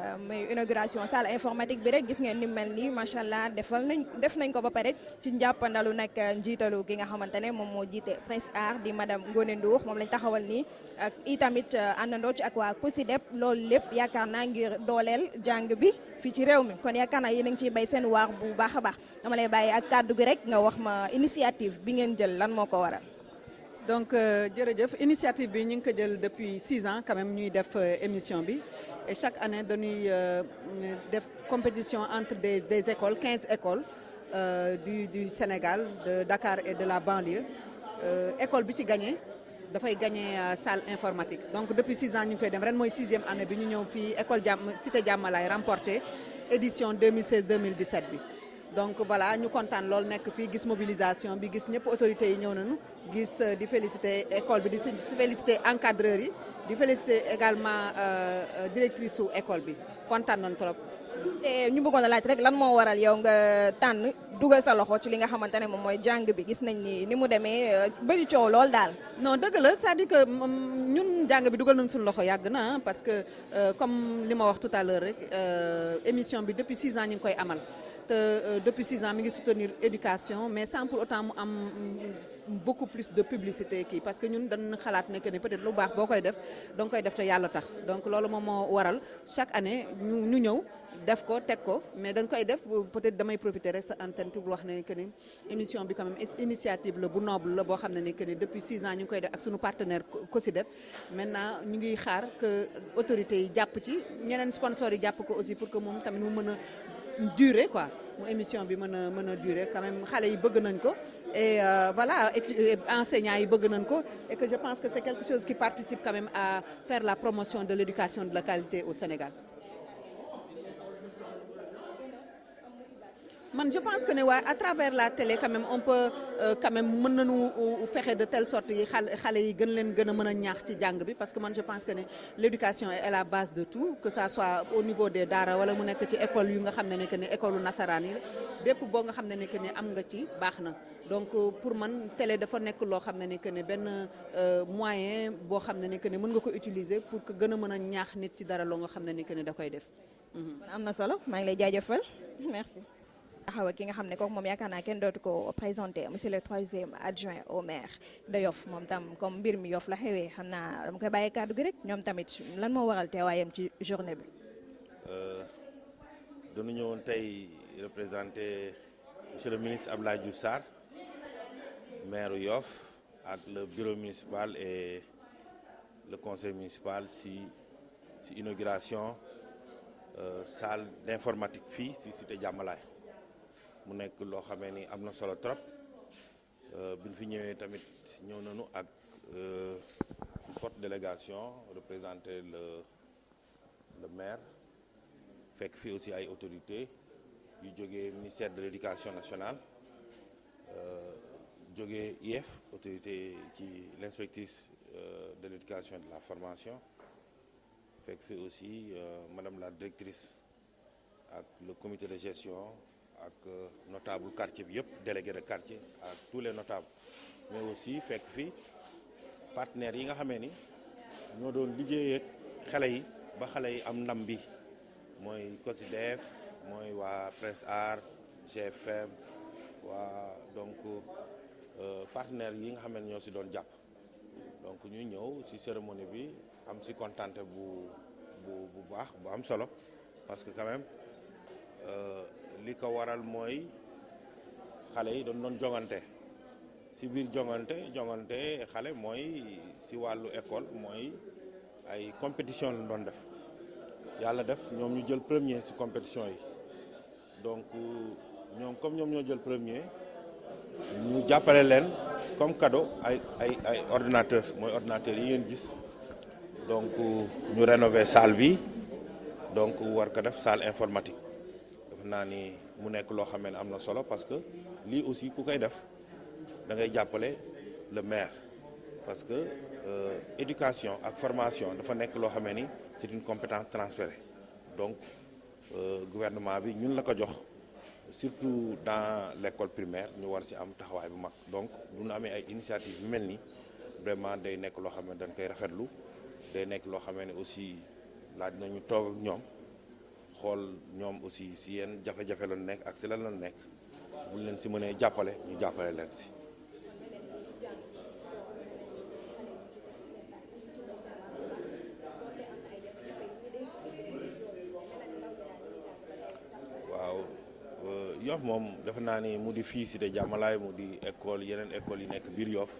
muy inauguration salle informatique bi rek gis ngeen ni mel nii macha allah def nañ ko ba pare ci njàppandalu nag njiitalu ki nga xamante ne moom moo jiite Prince Art di madame Ngoné Ndour moom lañ taxawal nii ak itamit àndandoo ci ak waa COSYDEP loolu lépp yaakaar naa ngir dooleel jàng bi fii ci réew mi kon yaakaar naa yéen a ngi ciy bay seen waar bu baax a baax dama lay bàyyi ak kàddu gi rek nga wax ma initiative bi ngeen jël lan moo ko waral. donc jërëjëf initiative bi ñu ngi ko jël depuis 6 ans quand même ñuy def émission bi et chaque année dañuy def compétition entre des écoles 15 écoles du Sénégal de Dakar et de la banlieue école bi ci gagné dafay gagné salle informatique donc depuis 6 ans ñu ngi koy dem ren mooy 6e année bi ñu ñëw fii école cité Diamalaye remporté édition 2016-2017 bi. donc voilà ñu kontaan lool nekk fii gis mobilisation bi gis ñëpp autorités yi ñëw nañu gis di féliciter école bi di féliciter encadreurs yi di féliciter également directrice su école bi kontaan nañ trop. te ñu bëggoon a laaj rek lan moo waral yow nga tànn dugal sa loxo ci li nga xamante ne moom mooy jàng bi gis nañ ni mu demee bëri coow lool daal. non dëgg la c'est-à-dire que ñun jàng bi dugal nañ suñu loxo yàgg na parce que comme li ma wax tout à l'heure rek émission bi depuis 6 ans ñu ngi koy amal. Depuis 6 ans mi ngi soutenir éducation mais sans pour autant mu am beaucoup plus de publicité kii parce que ñun dañu xalaat ne que ne peut-être lu baax boo koy def danga koy def te yàlla tax donc loolu moom moo waral chaque année ñu ñëw def ko teg ko mais dañ koy def peut-être damay profiter rek sa antenne pour wax ne que ni émission bi quand même initiative la bu noble la boo xam ne que ni depuis 6 ans ñu ngi koy def ak suñu partenaire COSYDEP maintenant ñu ngi xaar que autorités yi jàpp ci ñeneen sponsors yi jàpp ko aussi pour que moom tamit mu mën a durer quoi mu émission bi mën a durer quand même xale yi bëgg nañ ko et voilà enseignants yi bëgg nañ ko et que je pense que c'est quelque chose qui participe quand même à faire la promotion de l'éducation de la qualité au Sénégal. man je pense que ne waaye à travers la télé quand même on peut quand même mën nañu fexe de telle sorte yi xale yi gën a mën a ñaax ci jàng bi parce que man je pense que ne l'éducation est la base de tout que ça soit au niveau des daara wala mu nekk ci école yu nga xam ne que ne école nasaraan yi bépp boo nga xam ne que ne am nga ci baax na donc pour man télé dafa nekk loo xam ne que ne benn moyen boo xam ne que ne mën nga ko utiliser pour que gën a mën a ñaax nit ci dara loo nga xam ne que ne da koy def. am na solo maa ngi lay jaajëfal merci. taxaw ki nga xam ne kooku moom yaakaar naa kenn dootu ko présenté monsieur le 3e adjoint au maire de Yoff moom tam comme mbir mi Yoff la xewee xam naa dama koy bàyyi kàddu gi rek ñoom tamit lan moo waral teewaayam ci journée bi. dañu ñëwoon tey représenté monsieur le ministre Abdoulaye Diouf Sarr maire Yoff ak le bureau municipal et le conseil municipal si inauguration salle d'informatique fii si cité Diamalaye. mu nekk loo xamee ni am na solo trop bi ñu fi ñëwee tamit ñëw nañu ak une forte délégation représenter le maire fekk fi aussi ay autorités yu jógee ministère de l'éducation nationale jógee IEF autorité ci l'inspectrice de l'éducation et de la formation fekk fi aussi madame la directrice ak le comité de gestion ak notable quartier bi yëpp délégué de quartier ak tous les notables mais aussi fekk fi partenaires yi nga xamee ni ñoo doon liggéey ak xale yi ba xale yi am ndam bi mooy COSYDEP mooy waa Prince Art GFM waa donc partenaires yi nga xam ne ñoo si doon jàpp donc ñu ñëw si cérémonie bi am si kontante bu baax bu am solo parce que quand même li ko waral mooy xale yi doon jongante si biir jongante xale mooy si wàllu école mooy ay compétition lañ doon def yàlla def ñoom ñu jël premier si compétition yi donc ñoom comme ñoom ñoo jël premier ñu jàppale leen comme cadeau ay ordinateur mooy ordinateur yi ngeen gis donc ñu rénover salle bi donc war ko def salle informatique naa ni mu nekk loo xam ne am na solo parce que lii aussi ku koy def da ngay jàppale le maire parce que éducation ak formation dafa nekk loo xam ni c'est une compétence transférée donc gouvernement bi ñun la ko jox surtout dans l'école primaire ñu war ci am taxawaay bu mag donc bu ñu amee ay initiative yu mel ni vraiment day nekk loo xam ne dañ koy rafetlu day nekk loo xam ne aussi laaj nañu toog ak ñoom xool ñoom aussi si yenn jafe-jafe la nekk ak si lan la nekk buñ leen si mënee jàppale ñu jàppale leen si. waaw Yoff moom defe naa ni mu di fii cité Diamalaye mu di école yeneen école yi nekk biir Yoff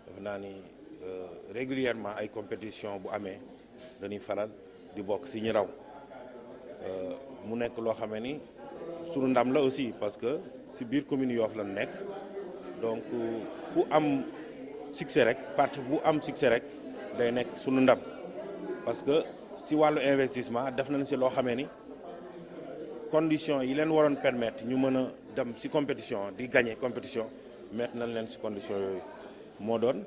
defe naa ni régulièrement ay compétition bu amee dañuy faral di bokk si ñi raw mu nekk loo xamee ni sunu ndam la aussi parce que si biir commune Yoff la nekk donc fu am succès rek parti bu am succès rek day nekk sunu ndam parce que si wàllu investissement def nañ si loo xamee ni conditions yi leen waroon permettre ñu mën a dem ci compétition di gagner compétition mettre nañ leen ci conditions yooyu moo doon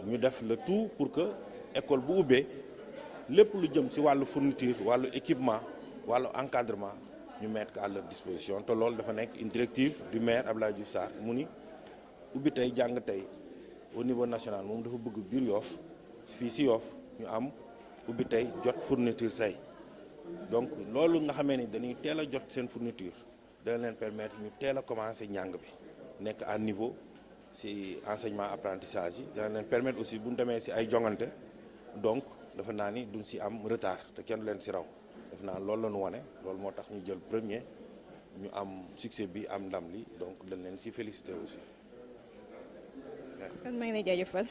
ñu def le tout pour que école bu ubbee lépp lu jëm ci wàllu fourniture wàllu équipement wàllu encadrement ñu mettre ko à leur disposition te loolu dafa nekk une directive du maire Abdoulaye Diouf Sarr mu ni ubbi tey jàng tey au niveau national moom dafa bëgg biir Yoff fii ci Yoff ñu am ubbi tey jot fourniture tey. donc loolu nga xamee ni dañuy teel a jot seen fourniture dana leen permettre ñu teel a commencer njàng bi nekk à niveau ci enseignement apprentissage yi dana leen permettre aussi bu ñu demee ci ay jongante donc dafa naa ni duñ ci am retard te kenn du leen ci raw dafa naa loolu la ñu wane loolu moo tax ñu jël premier ñu am succès bi am ndam li donc dañ leen ci féliciter aussi merci. kon maa ngi lay jaajëfal.